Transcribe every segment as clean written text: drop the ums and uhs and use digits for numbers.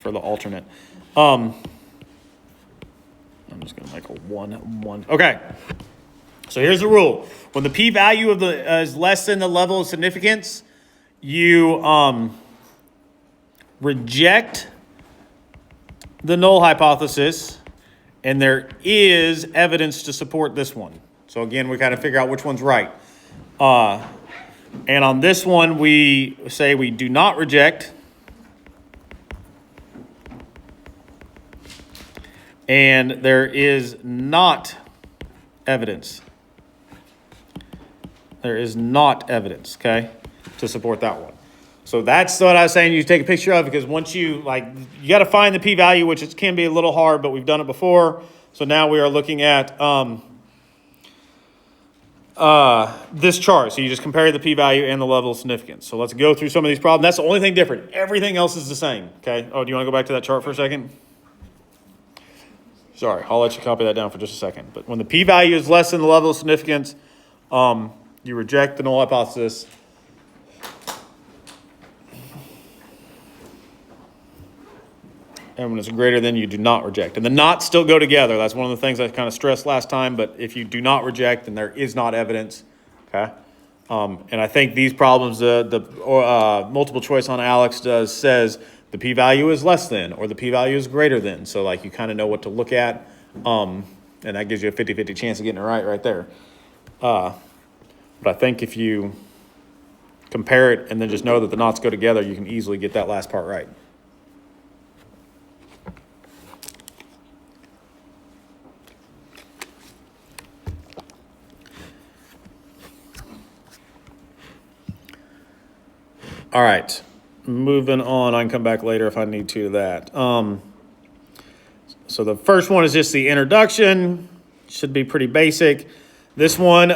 for the alternate. I'm just going to make a 1. Okay. So here's the rule. When the p-value of the is less than the level of significance, you reject the null hypothesis, and there is evidence to support this one. So again, we kind of figure out which one's right. And on this one, we say we do not reject. And there is not evidence. There is not evidence, okay, to support that one. So that's what I was saying you take a picture of, because once you got to find the p-value, which can be a little hard, but we've done it before. So now we are looking at this chart. So you just compare the p-value and the level of significance. So let's go through some of these problems. That's the only thing different. Everything else is the same, okay? Oh, do you want to go back to that chart for a second? Sorry, I'll let you copy that down for just a second. But when the p-value is less than the level of significance, you reject the null hypothesis. And when it's greater than, you do not reject. And the nots still go together. That's one of the things I kind of stressed last time. But if you do not reject, then there is not evidence. Okay. And I think these problems, the multiple choice on Alex says the p-value is less than, or the p-value is greater than. So like you kind of know what to look at. And that gives you a 50-50 chance of getting it right there. But I think if you compare it and then just know that the knots go together, you can easily get that last part right. All right, moving on. I can come back later if I need to that. So the first one is just the introduction. Should be pretty basic. This one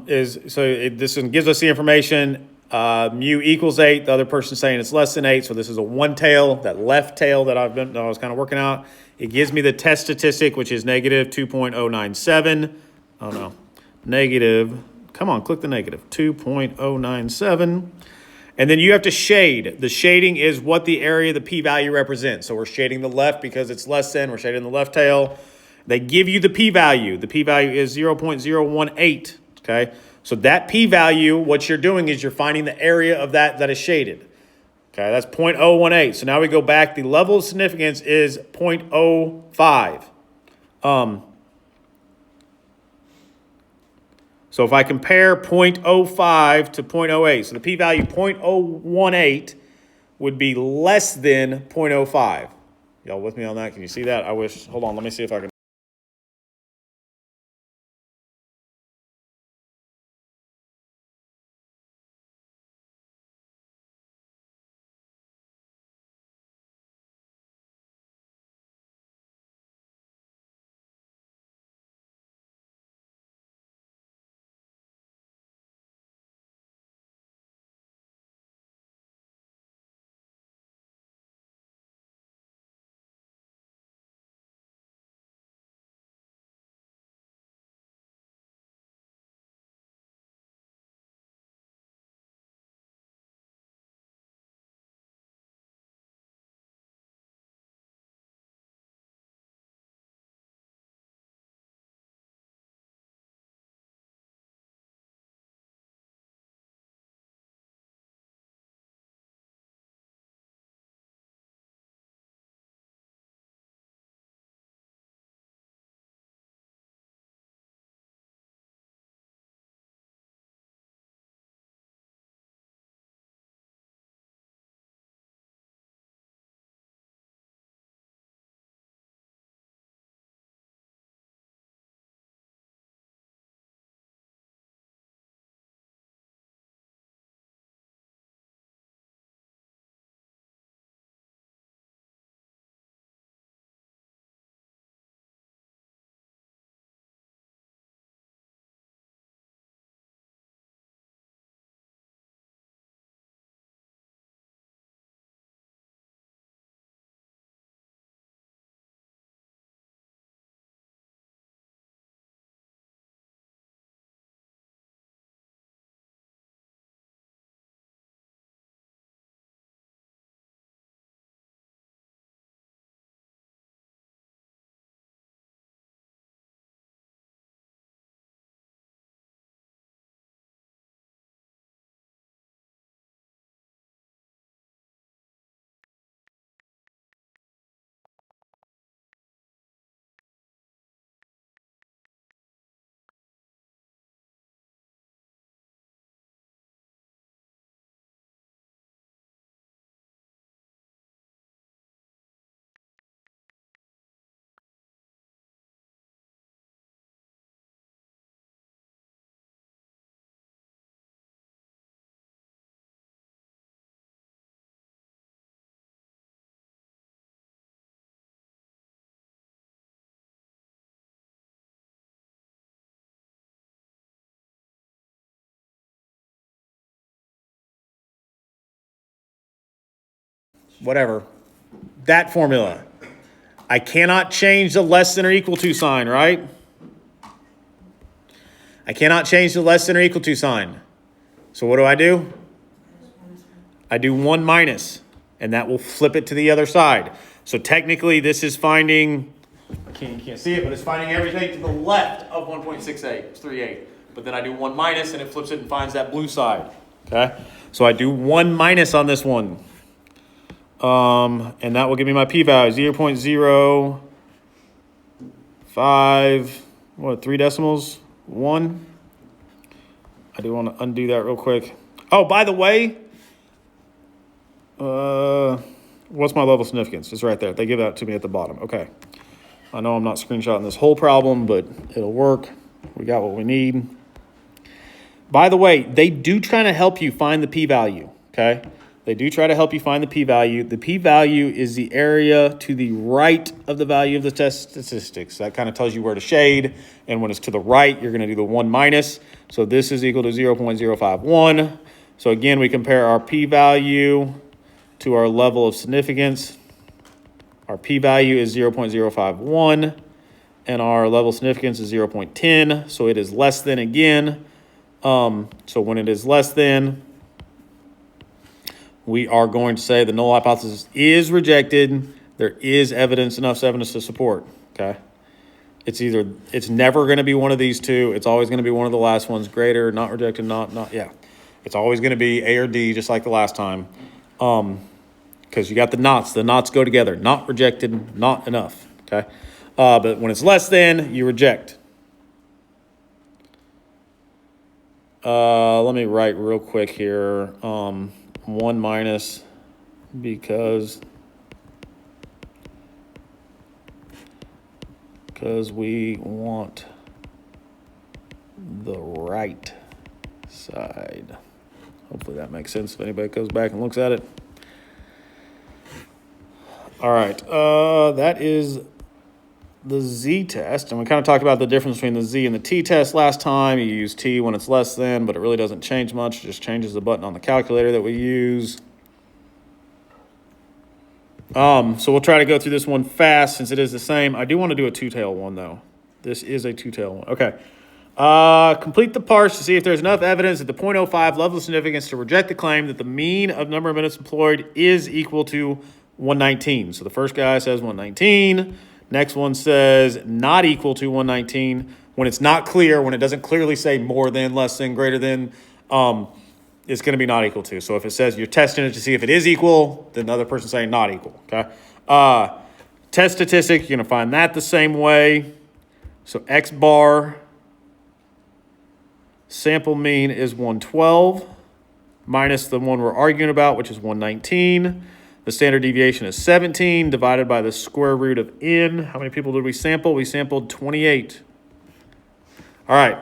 this one gives us the information. Mu equals 8. The other person's saying it's less than 8. So this is a one tail, that left tail that I was kind of working out. It gives me the test statistic, which is negative 2.097. Oh no, negative. Come on, click the negative 2.097. And then you have to shade. The shading is what the area of the p-value represents. So we're shading the left because it's less than. We're shading the left tail. They give you the p-value. The p-value is 0.018, okay? So that p-value, what you're doing is you're finding the area of that is shaded. Okay, that's 0.018. So now we go back. The level of significance is 0.05. So if I compare 0.05 to 0.08, so the p-value 0.018 would be less than 0.05. Y'all with me on that? Can you see that? I wish. Hold on. Let me see if I can. whatever, that formula. I cannot change the less than or equal to sign, right? I cannot change the less than or equal to sign. So what do? I do 1 minus, and that will flip it to the other side. So technically, this is finding, you can't see it, but it's finding everything to the left of 1.6838. But then I do 1 minus, and it flips it and finds that blue side. Okay? So I do 1 minus on this one. And that will give me my p-value, 0.05, what, 3 decimals? 1. I do want to undo that real quick. Oh, by the way, what's my level of significance? It's right there. They give that to me at the bottom. Okay. I know I'm not screenshotting this whole problem, but it'll work. We got what we need. By the way, they do try to help you find the p-value, okay? They do try to help you find the p-value. The p-value is the area to the right of the value of the test statistics. That kind of tells you where to shade. And when it's to the right, you're going to do the 1 minus. So this is equal to 0.051. So again, we compare our p-value to our level of significance. Our p-value is 0.051. And our level of significance is 0.10. So it is less than again. So when it is less than, we are going to say the null hypothesis is rejected. There is enough evidence to support, okay? It's never going to be one of these two. It's always going to be one of the last ones, greater, not rejected, yeah. It's always going to be A or D, just like the last time. Because you got the knots. The knots go together. Not rejected, not enough, okay? But when it's less than, you reject. Let me write real quick here. 1 minus because we want the right side. Hopefully that makes sense if anybody goes back and looks at it. All right, that is the z-test, and we kind of talked about the difference between the z and the t-test last time. You use t when it's less than, but it really doesn't change much. It just changes the button on the calculator that we use. So we'll try to go through this one fast since it is the same. I do want to do a two-tail one, though. This is a two-tail one. Okay. Complete the parse to see if there's enough evidence at the 0.05 level of significance to reject the claim that the mean of number of minutes employed is equal to 119. So the first guy says 119. Next one says not equal to 119. When it's not clear, when it doesn't clearly say more than, less than, greater than, it's going to be not equal to. So if it says you're testing it to see if it is equal, then the other person's saying not equal, okay? Test statistic, you're going to find that the same way. So X bar, sample mean is 112 minus the one we're arguing about, which is 119. The standard deviation is 17 divided by the square root of n. How many people did we sample? We sampled 28. All right.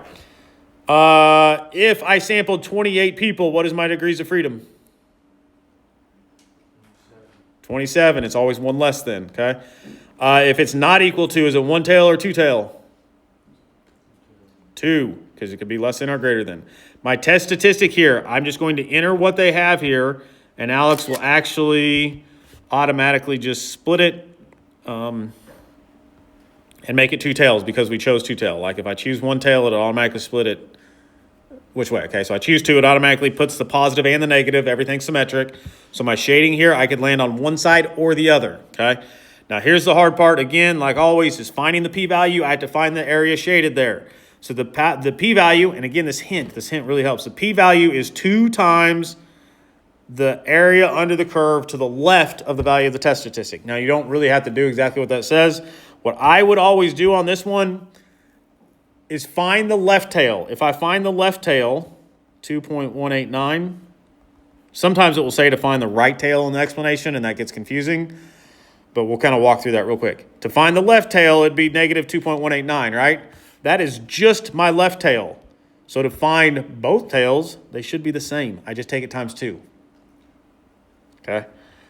If I sampled 28 people, what is my degrees of freedom? 27. It's always one less than, okay? If it's not equal to, is it one tail or two tail? 2, because it could be less than or greater than. My test statistic here, I'm just going to enter what they have here, and Alex will actually automatically just split it and make it two tails because we chose two tail. Like if I choose one tail, it'll automatically split it which way? Okay, so I choose 2, it automatically puts the positive and the negative, everything's symmetric. So my shading here, I could land on one side or the other, okay? Now here's the hard part, again, like always, is finding the p-value. I have to find the area shaded there. So the p-value, and again, this hint really helps. The p-value is 2 times the area under the curve to the left of the value of the test statistic. Now, you don't really have to do exactly what that says. What I would always do on this one is find the left tail. If I find the left tail, 2.189, sometimes it will say to find the right tail in the explanation, and that gets confusing. But we'll kind of walk through that real quick. To find the left tail, it'd be negative 2.189, right? That is just my left tail. So to find both tails, they should be the same. I just take it times 2. Okay?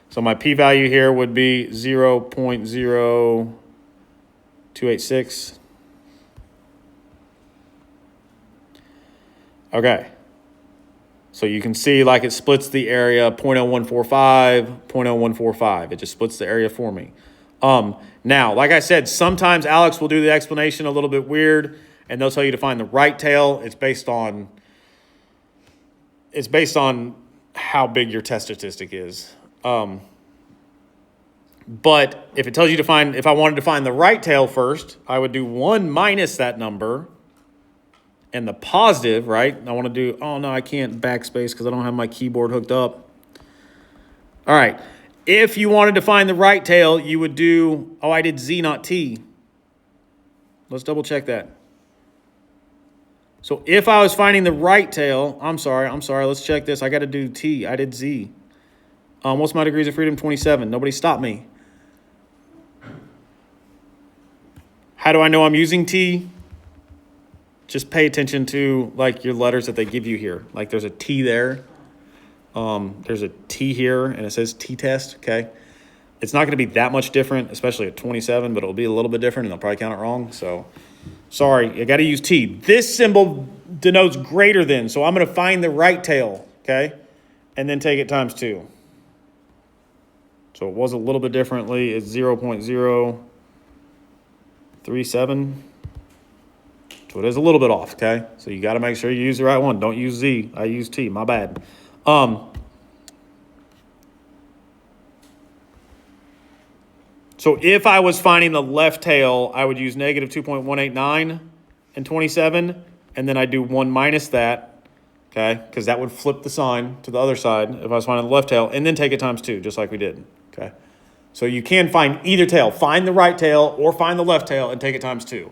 So my p-value here would be 0.0286. Okay. So you can see like it splits the area 0.0145, 0.0145. It just splits the area for me. Now, like I said, sometimes Alex will do the explanation a little bit weird, and they'll tell you to find the right tail. It's based on how big your test statistic is. But if it tells you to find, if I wanted to find the right tail first, I would do 1 minus that number and the positive, right? I want to do, oh no, I can't backspace because I don't have my keyboard hooked up. All right. If you wanted to find the right tail, you would do, oh, I did Z, not T. Let's double check that. So if I was finding the right tail, I'm sorry, let's check this. I got to do T. I did Z. What's my degrees of freedom? 27. Nobody stopped me. How do I know I'm using T? Just pay attention to like your letters that they give you here. Like there's a T there. There's a T here and it says T-test, okay? It's not going to be that much different, especially at 27, but it'll be a little bit different and they'll probably count it wrong. So sorry, I got to use T. This symbol denotes greater than, so I'm going to find the right tail, okay? And then take it times 2. So it was a little bit differently. It's 0.037. So it is a little bit off, okay? So you got to make sure you use the right one. Don't use Z. I use T. My bad. So if I was finding the left tail, I would use negative 2.189 and 27, and then I do 1 minus that, okay? Because that would flip the sign to the other side if I was finding the left tail, and then take it times 2, just like we did, okay? So you can find either tail. Find the right tail or find the left tail and take it times 2.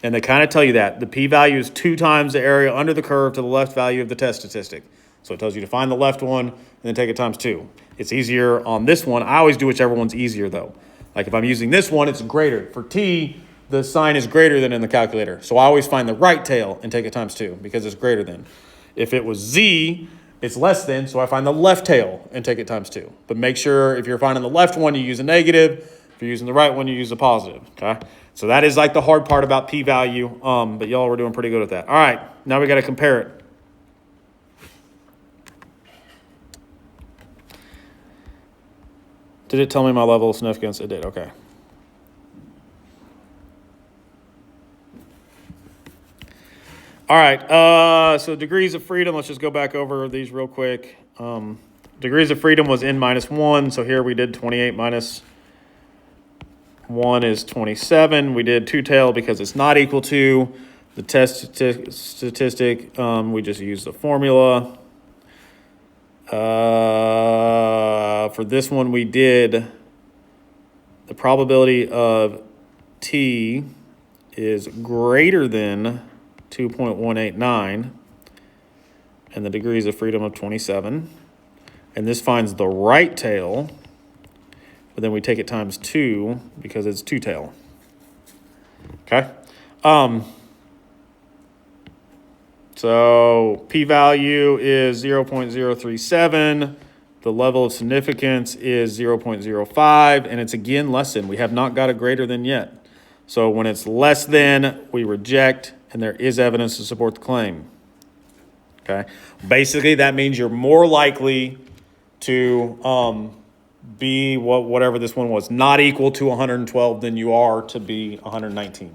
And they kind of tell you that. The p-value is 2 times the area under the curve to the left value of the test statistic. So it tells you to find the left one and then take it times 2. It's easier on this one. I always do whichever one's easier, though. Like if I'm using this one, it's greater. For T, the sign is greater than in the calculator. So I always find the right tail and take it times 2 because it's greater than. If it was Z, it's less than, so I find the left tail and take it times 2. But make sure if you're finding the left one, you use a negative. If you're using the right one, you use a positive, okay? So that is like the hard part about p-value, but y'all were doing pretty good with that. All right, now we got to compare it. Did it tell me my level of significance? It did, okay. All right, so degrees of freedom, let's just go back over these real quick. Degrees of freedom was n minus 1, so here we did 28 minus 1 is 27. We did 2 tail because it's not equal to the test statistic. We just used the formula. For this one, we did the probability of T is greater than 2.189 and the degrees of freedom of 27. And this finds the right tail, but then we take it times 2 because it's 2 tail. Okay. So p-value is 0.037. The level of significance is 0.05, and it's again less than. We have not got a greater than yet. So when it's less than, we reject, and there is evidence to support the claim. Okay. Basically, that means you're more likely to be whatever this one was, not equal to 112 than you are to be 119.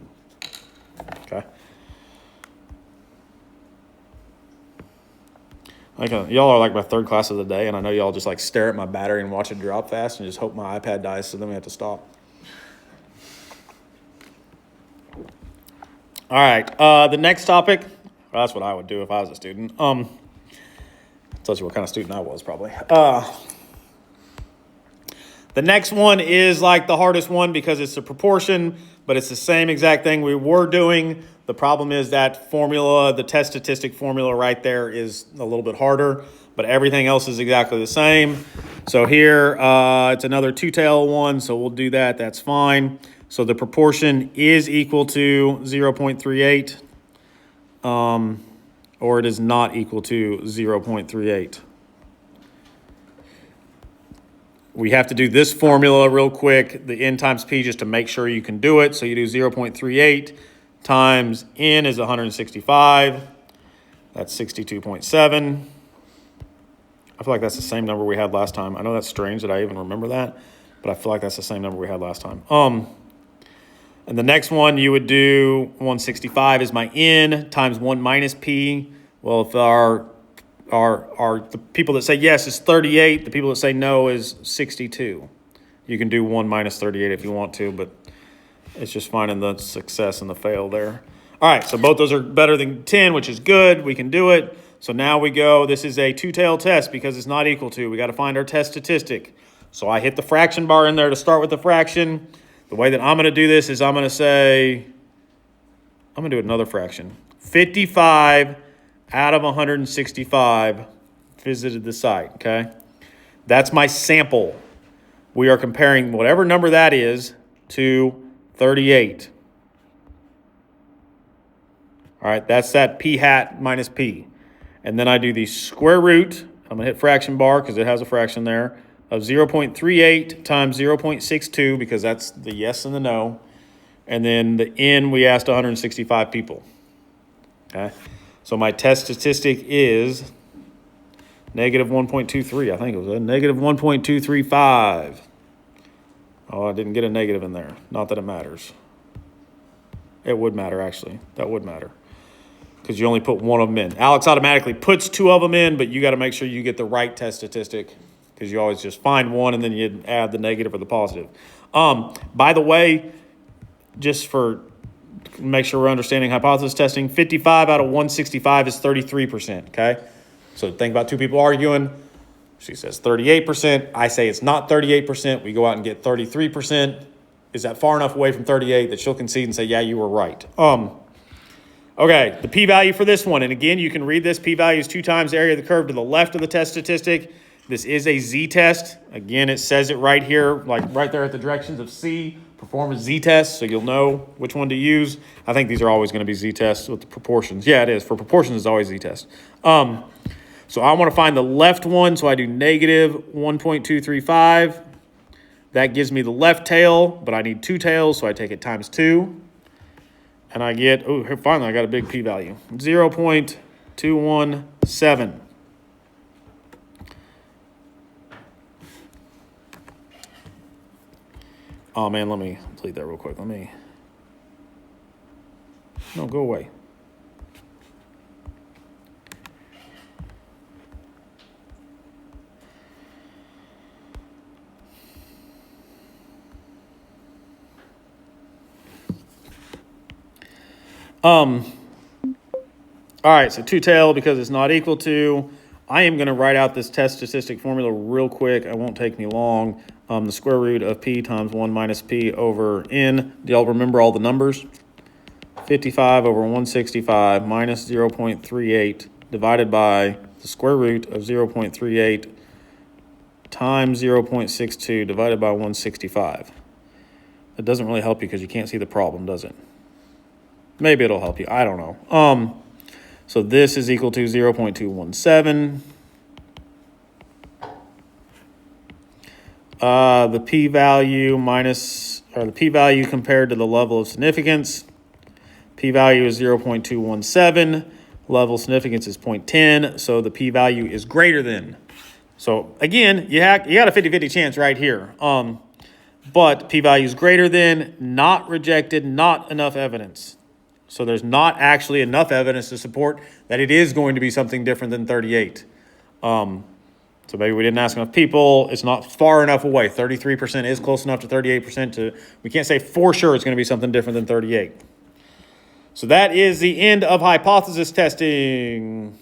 Okay. Like y'all are like my third class of the day, and I know y'all just like stare at my battery and watch it drop fast and just hope my iPad dies, so then we have to stop. All right, the next topic, well, that's what I would do if I was a student. Tells you what kind of student I was, probably. The next one is like the hardest one because it's a proportion, but it's the same exact thing we were doing. The problem is that formula, the test statistic formula right there is a little bit harder, but everything else is exactly the same. So here, it's another two-tail one, so we'll do that. That's fine. So the proportion is equal to 0.38, or it is not equal to 0.38. We have to do this formula real quick, the n times p, just to make sure you can do it. So you do 0.38 times n is 165. That's 62.7. I feel like that's the same number we had last time. I know that's strange that I even remember that, but I feel like that's the same number we had last time. And the next one you would do 165 is my n times 1 minus p. Well, if the people that say yes is 38, the people that say no is 62. You can do 1 minus 38 if you want to, but it's just finding the success and the fail there. All right, so both those are better than 10, which is good. We can do it. So now we go, this is a two-tailed test because it's not equal to. We got to find our test statistic. So I hit the fraction bar in there to start with the fraction. The way that I'm going to do this is I'm going to do another fraction. 55 out of 165 visited the site, okay? That's my sample. We are comparing whatever number that is to 38. All right, that's that p hat minus p. And then I do the square root. I'm going to hit fraction bar because it has a fraction there of 0.38 times 0.62 because that's the yes and the no. And then the n, we asked 165 people. Okay, so my test statistic is negative 1.23. I think it was a negative 1.235. Oh, I didn't get a negative in there. Not that it matters. It would matter, actually. That would matter. Because you only put one of them in. Alex automatically puts two of them in, but you got to make sure you get the right test statistic because you always just find one and then you add the negative or the positive. By the way, just for make sure we're understanding hypothesis testing, 55 out of 165 is 33%, okay? So think about two people arguing. She says 38%. I say it's not 38%. We go out and get 33%. Is that far enough away from 38 that she'll concede and say, yeah, you were right? Okay, the p-value for this one, and again, you can read this. P-value is 2 times the area of the curve to the left of the test statistic. This is a z-test. Again, it says it right here, like right there at the directions of C. Perform a z-test, so you'll know which one to use. I think these are always going to be z-tests with the proportions. Yeah, it is. For proportions, it's always z-test. So I want to find the left one, so I do negative 1.235. That gives me the left tail, but I need 2 tails, so I take it times 2. And I get, oh, finally I got a big p-value, 0.217. Oh, man, let me delete that real quick. No, go away. All right, so two-tail because it's not equal to. I am going to write out this test statistic formula real quick. It won't take me long. The square root of p times 1 minus p over n. Do y'all remember all the numbers? 55 over 165 minus 0.38 divided by the square root of 0.38 times 0.62 divided by 165. It doesn't really help you because you can't see the problem, does it? Maybe it'll help you. I don't know. So this is equal to 0.217. The p-value the p-value compared to the level of significance. P-value is 0.217. Level of significance is 0.10. So the p-value is greater than. So again, you got a 50-50 chance right here. But p-value is greater than, not rejected, not enough evidence. So there's not actually enough evidence to support that it is going to be something different than 38. So maybe we didn't ask enough people. It's not far enough away. 33% is close enough to 38% we can't say for sure it's going to be something different than 38. So that is the end of hypothesis testing.